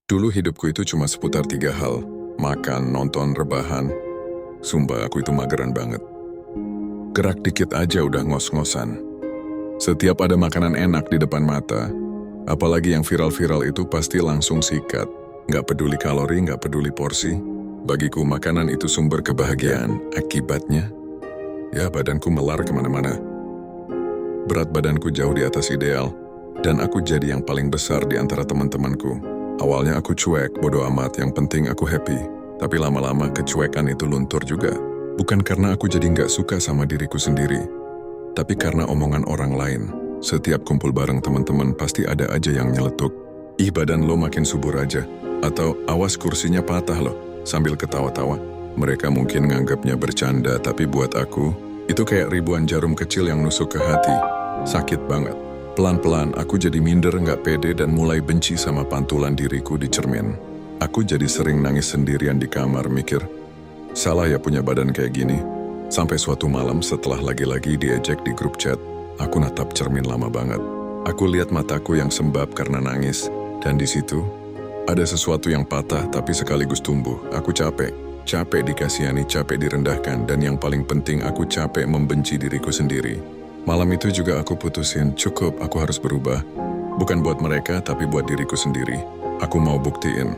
Dulu hidupku itu cuma seputar 3 hal. Makan, nonton, rebahan. Sumpah aku itu mageran banget. Gerak dikit aja udah ngos-ngosan. Setiap ada makanan enak di depan mata, apalagi yang viral-viral itu pasti langsung sikat. Nggak peduli kalori, nggak peduli porsi. Bagiku makanan itu sumber kebahagiaan. Akibatnya, ya badanku melar kemana-mana. Berat badanku jauh di atas ideal, dan aku jadi yang paling besar di antara teman-temanku. Awalnya aku cuek, bodo amat, yang penting aku happy. Tapi lama-lama kecuekan itu luntur juga. Bukan karena aku jadi nggak suka sama diriku sendiri, tapi karena omongan orang lain. Setiap kumpul bareng teman-teman pasti ada aja yang nyeletuk. Ih badan lo makin subur aja. Atau awas kursinya patah loh, sambil ketawa-tawa. Mereka mungkin nganggapnya bercanda, tapi buat aku, itu kayak ribuan jarum kecil yang nusuk ke hati. Sakit banget. Pelan-pelan aku jadi minder, nggak pede, dan mulai benci sama pantulan diriku di cermin. Aku jadi sering nangis sendirian di kamar mikir, salah ya punya badan kayak gini. Sampai suatu malam setelah lagi-lagi diejek di grup chat, aku natap cermin lama banget. Aku lihat mataku yang sembab karena nangis, dan di situ ada sesuatu yang patah tapi sekaligus tumbuh. Aku capek dikasihani, capek direndahkan, dan yang paling penting aku capek membenci diriku sendiri. Malam itu juga aku putusin, cukup, aku harus berubah. Bukan buat mereka, tapi buat diriku sendiri. Aku mau buktiin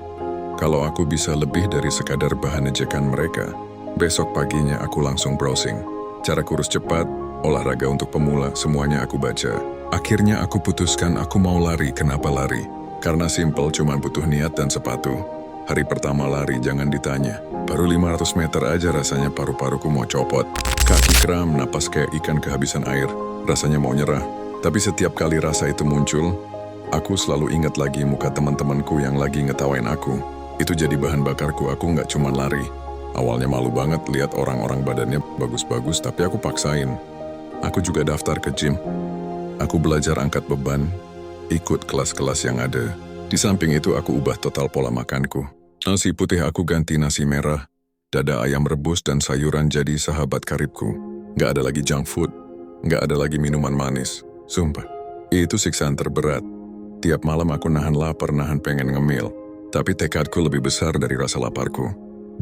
kalau aku bisa lebih dari sekadar bahan ejekan mereka. Besok paginya aku langsung browsing. Cara kurus cepat, olahraga untuk pemula, semuanya aku baca. Akhirnya aku putuskan aku mau lari. Kenapa lari? Karena simple, cuma butuh niat dan sepatu. Hari pertama lari jangan ditanya. Baru 500 meter aja rasanya paru-paruku mau copot. Kaki kram, napas kayak ikan kehabisan air. Rasanya mau nyerah. Tapi setiap kali rasa itu muncul, aku selalu ingat lagi muka teman-temanku yang lagi ngetawain aku. Itu jadi bahan bakarku, aku nggak cuma lari. Awalnya malu banget lihat orang-orang badannya bagus-bagus, tapi aku paksain. Aku juga daftar ke gym. Aku belajar angkat beban, ikut kelas-kelas yang ada. Di samping itu aku ubah total pola makanku. Nasi putih aku ganti nasi merah, dada ayam rebus dan sayuran jadi sahabat karibku. Nggak ada lagi junk food, nggak ada lagi minuman manis. Sumpah, itu siksaan terberat. Tiap malam aku nahan lapar, nahan pengen ngemil. Tapi tekadku lebih besar dari rasa laparku.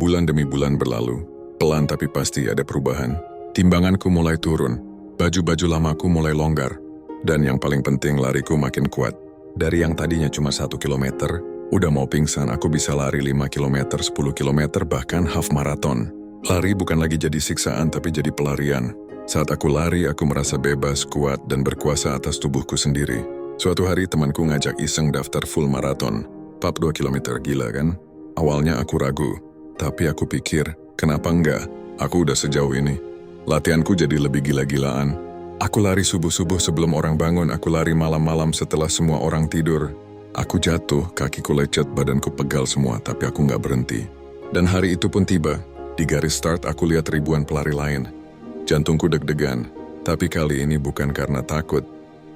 Bulan demi bulan berlalu, pelan tapi pasti ada perubahan. Timbanganku mulai turun, baju-baju lamaku mulai longgar, dan yang paling penting lariku makin kuat. Dari yang tadinya cuma 1 kilometer, udah mau pingsan, aku bisa lari 5 kilometer, 10 kilometer, bahkan half marathon. Lari bukan lagi jadi siksaan tapi jadi pelarian. Saat aku lari, aku merasa bebas, kuat, dan berkuasa atas tubuhku sendiri. Suatu hari temanku ngajak iseng daftar full marathon. 42 kilometer, gila kan? Awalnya aku ragu, tapi aku pikir, kenapa enggak? Aku udah sejauh ini. Latihanku jadi lebih gila-gilaan. Aku lari subuh-subuh sebelum orang bangun, aku lari malam-malam setelah semua orang tidur. Aku jatuh, kakiku lecet, badanku pegal semua, tapi aku nggak berhenti. Dan hari itu pun tiba. Di garis start aku lihat ribuan pelari lain. Jantungku deg-degan, tapi kali ini bukan karena takut,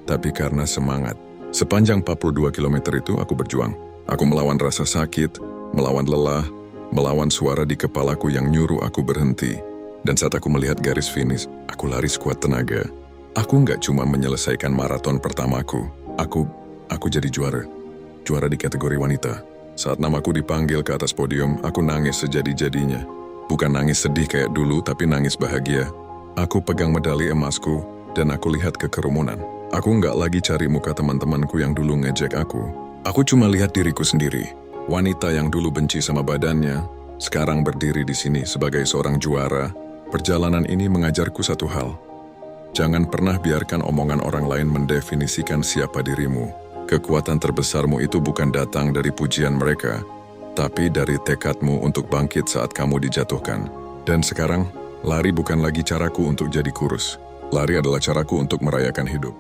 tapi karena semangat. Sepanjang 42 kilometer itu aku berjuang. Aku melawan rasa sakit, melawan lelah, melawan suara di kepalaku yang nyuruh aku berhenti. Dan saat aku melihat garis finish, aku lari sekuat tenaga. Aku nggak cuma menyelesaikan maraton pertamaku, aku jadi juara. Juara di kategori wanita. Saat namaku dipanggil ke atas podium, aku nangis sejadi-jadinya. Bukan nangis sedih kayak dulu, tapi nangis bahagia. Aku pegang medali emasku, dan aku lihat ke kerumunan. Aku nggak lagi cari muka teman-temanku yang dulu ngejek aku. Aku cuma lihat diriku sendiri. Wanita yang dulu benci sama badannya, sekarang berdiri di sini sebagai seorang juara. Perjalanan ini mengajarku satu hal. Jangan pernah biarkan omongan orang lain mendefinisikan siapa dirimu. Kekuatan terbesarmu itu bukan datang dari pujian mereka, tapi dari tekadmu untuk bangkit saat kamu dijatuhkan. Dan sekarang, lari bukan lagi caraku untuk jadi kurus. Lari adalah caraku untuk merayakan hidup.